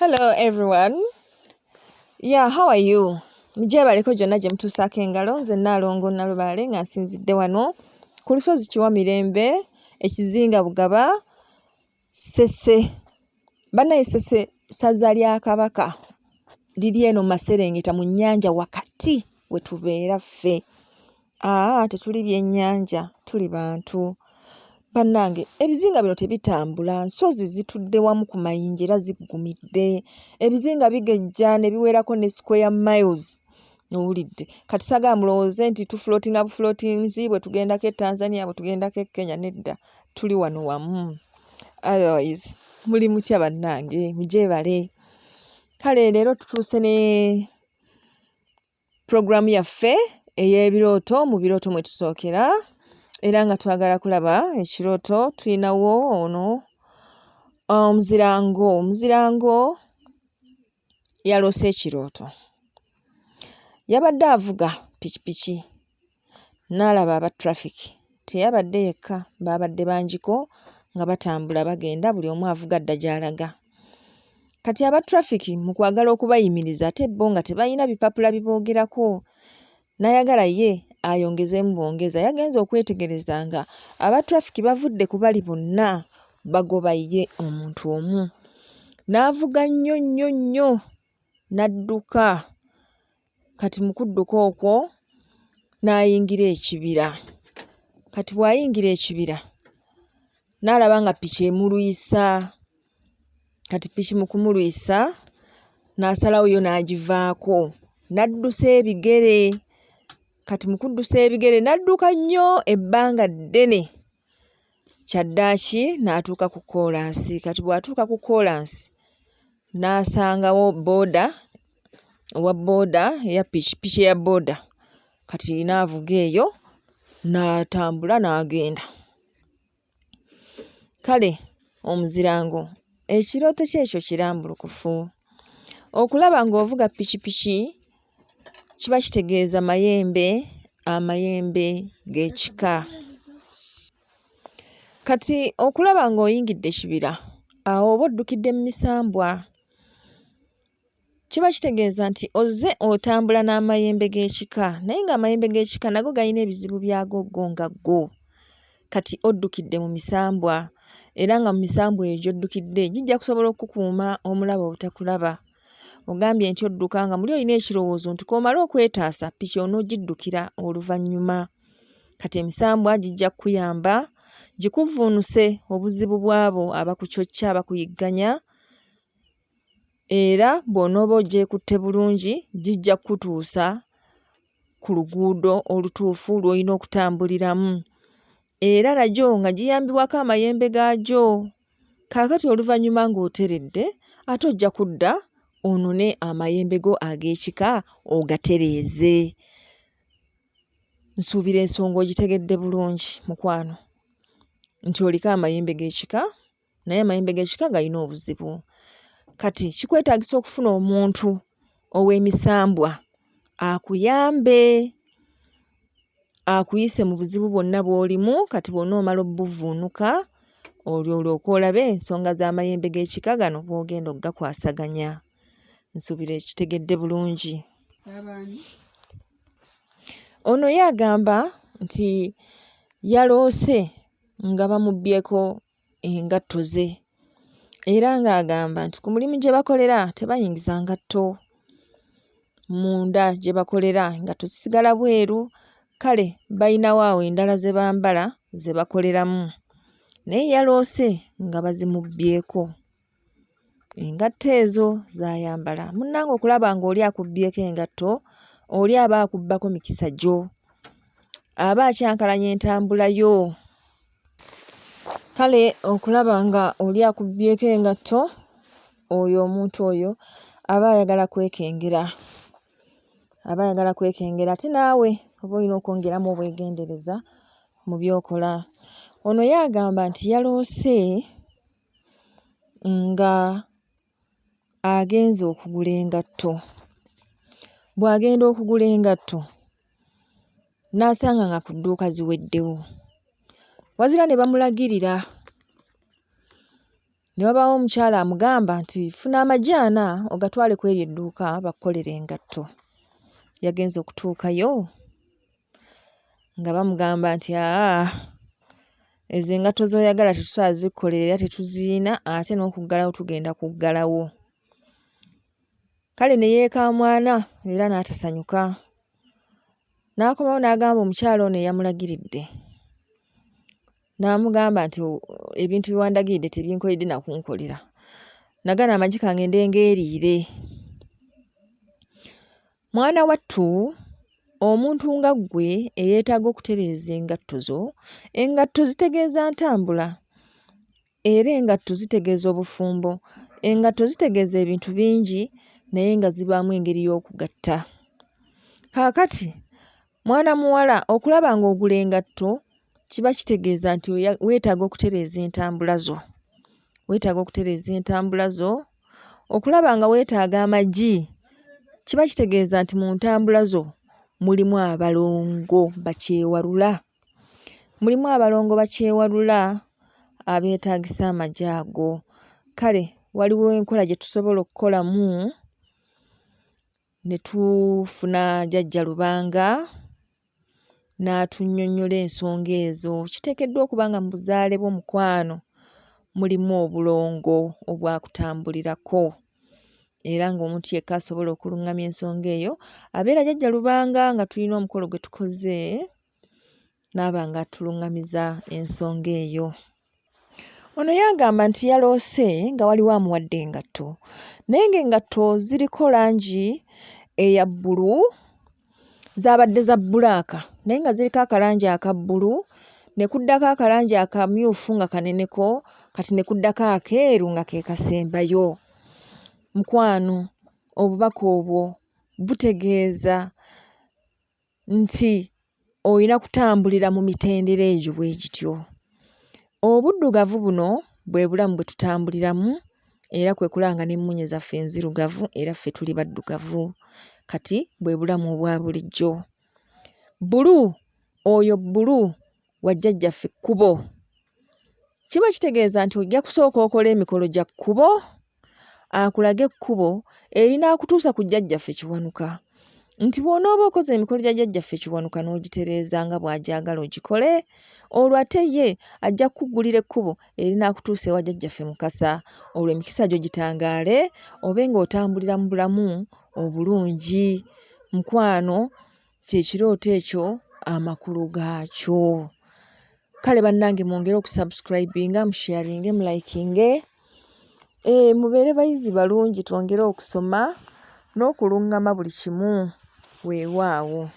Hello everyone. Yeah, how are you? Mujebaleko jonna gye mutuusaako engalo, nze Nnaalongo Nalubale nga nsinzidde wano ku lusozi Kiwamirembe, ekizinga Bugaba, Ssese. Bannaye Ssese ssaza lya Kabaka liri eno mu Maserengeta mu nnyanja wakati we tubeera ffe. Tetuli byennyanja, tuli bantu. Bannange, ebizinga bino tebitambula, nsozi zitudde wamu ku mayinja era ziggumidde. Ebizinga bigejja ne biwerako ne square miles. Owulidde. Kati saagala mulowooze nti tuflootinga buflootinzi bwe tugendako e Tanzania, bwe tugendako e Kenya, nedda. Tuli wano wamu. Otherwise, muli mutya bannange, mujeebale. Kale leero tutuuse ne programu yaffe ey'ebirooto mu Mubiroto Mwetusokera. Era nga twagala kulaba ekirooto tulinawo ono omuzirango. Omuzirango yaloose ekirooto. Yabadde avuga pikipiki n'alaba aba traffic. Teyabadde yekka, baabadde bangiko nga batambula bagenda, buli omu avuga adda gy'alaga. Kati aba traffic mu kwagala okubayimiriza ate bo nga tebalina bipapula biboogerako, n'ayagala ye ayongezeemu bwongeza. Yagenze okwetegereza nga aba traffic bavudde ku bali bonna bagoba ye omuntu omu. N'avuga nnyo nnyo nnyo n'adduka. Kati mu kudduka okwo n'ayingira ekibira. Kati bw'ayingira ekibira n'alaba nga ppiki emulwisa. Kati ppiki mu kumulwisa n'asalawo yo n'agivaako, n'addusa ebigere. Kati mu kuddusa ebigere n'adduka nnyo ebbanga ddene. Kyaddaaki n'atuuka ku koolansi. Kati bw'atuuka ku koolansi n'asangawo booda, owa booda eya ppiki eya booda. Kati n'avuga eyo n'atambula n'agenda. Kale omuzirango ekirooto kye ekyo kirambulukufu. Okulaba ng'ovuga ppikipiki kiba kitegeeza amayembe gekikka. Kati okulaba ng'oyingidde ekibira awo oba oddukidde mu misambwa, kiba kitegeeza nti ozze otambula n'amayembe g'ekika, naye ng'amayembe g'ekika nago galina ebizibu byago go nga go. Kati oddukidde mu misambwa, era nga mu misambwa eyo gy'oddukidde gijja kusobola okukukuuma omulaba obutakulaba. Ogambye nti odduka nga muli olina ekirowoozo nti k'omala okwetaasa ppiki onoogiddukira oluvannyuma. Kati emisambwa gijja kukuyamba gikuvuunuse obuzibu bw'abo abakucocca abakuyigganya, era bw'onooba ogyekutte bulungi gijja kukutuusa ku luguudo olutuufu lw'olina okutambuliramu. Era nagyo nga giyambibwako amayembe gaagyo. Kaakati oluvannyuma ng'oteredde ate ojja kudda onone amayembe go ag'ekika ogatereeze. Nsuubira ensonga ogitegedde bulungi mukwano, nti oliko amayembe g'ekika, naye amayembe g'ekika galina obuzibu. Kati kikwetaagisa okufuna omuntu ow'emisambwa akuyambe, akuyise mu buzibu bwonna bw'olimu. Kati bw'onoomala obuvuunuka olwo olyoke olabe ensonga z'amayembe g'ekika gano bw'ogenda okugakwasaganya. Nsuubira ekitegedde bulungi. Ono ye agamba nti yaloose nga bamubbyeko engatto ze, era ng'agamba nti ku mulimu gye bakolera tebayingiza ngatto munda gye bakolera, engatto zisigala bweru. Kale bayinawo awo endala ze bambala ze bakoleramu, naye yaloose nga bazimubbyeko. Engatto ezo z'ayambala. Munnange okulaba ng'oli akubbyeko engatto, oli aba akubbako mikisa gyo, aba akyankalanya entambula yo. Kale okulaba nga oli akubbyeko engatto, oyo omuntu oyo aba ayagala kwekengera. Aba ayagala kwekengera, ate naawe oba olina okwongeramu obwegendereza mu by'okola. Ono ye agamba nti yaloose nga agenze okugula engatto. Bw'agenda okugula engatto n'asanga nga ku dduuka ziweddewo, wazira ne bamulagirira ne wabaawo omukyala amugamba nti funa amajaana ogatwale ku eryo edduuka bakukolere engatto. Yagenze okutuukayo nga bamugamba nti ezo engatto z'oyagala tetusaazikkolera era tetuziyina, ate n'okuggalawo tugenda kuggalawo. Kale ne yeekaamwana era n'atasanyuka. N'akomawo n'agamba omukyala ono eyamulagiridde. N'amugamba nti ebintu bye wandagiridde tebinkoledde na kunkolera. Nagana amagi kange ndengeeriire. Mwana wattu, omuntu nga ggwe eyeetaaga okutereeza engatto zo, engatto zitegeeza ntambula era engatto zitegeeza obufumbo, engatto zitegeeza ebintu bingi naye nga zibaamu engeri y'okugatta. Kaakati mwana muwala, okulaba ng'ogula engatto kiba kitegeeza nti weetaaga okutereeza entambula zo. Weetaaga okutereeza entambula zo. Okulaba nga weetaaga amagi kiba kitegeeza nti mu ntambula zo mulimu abalongo bakyewalula. Mulimu abalongo bakyewalula abeetaagisa amagi ago. Kale waliwo enkola gye tusobola okukolamu ne tufuna jjajja Lubanga n'atunnyonnyola ensonga ezo. Kiteekeddwa okuba nga mu buzaale bw'omukwano mulimu obulongo obwakutambulirako era ng'omuntu yekka asobola okuluŋŋamya ensonga eyo abeera jjajja Lubanga nga tulina omukolo gwe tukoze n'aba nga atuluŋŋamiza ensonga eyo. Ono yagamba nti yaloose nga waliwo amuwadde engatto naye ng'engatto ziriko langi eya bbulu, zaabadde za bbulaaka naye nga ziriko akalangi aka bbulu ne kuddako akalangi akamyufu nga kaneneko, kati ne kuddako akeeru nga ke kasembayo. Mukwano, obubaka obwo butegeeza nti oyina kutambulira mu mitendera egyo bwe gityo. Obuddugavu buno bwe bulamu bwe tutambuliramu era kwe kulanga n'emmunye zaffe enzirugavu era ffe tuli baddugavu. Kati bwe bulamu obwa bulijjo. Bbulu, oyo bbulu wa jjajjaffe Kkubo. Kiba kitegeeza nti ojja kusooka okola emikolo gya kkubo, akulage ekkubo erinaakutuusa ku jjajjaffe Kiwanuka. Nti bw'onooba okoze emikolo gya jjajjaffe Kiwanuka n'ogitereeza nga bw'agyagala ogikole, olwo ate ye ajja kukuggulira ekkubo erinaakutuusa ewa jjajjaffe Mukasa. Olwo emikisa gyo gitangaale obe ng'otambulira mu bulamu obulungi. Mukwano, kye kirooto ekyo amakulu gaakyo. Kale bannange mwongere okusubscribinga, musharinge, mulayikinge. Mubeere bayizi balungi twongere okusoma n'okuluŋŋama buli kimu weewaawo.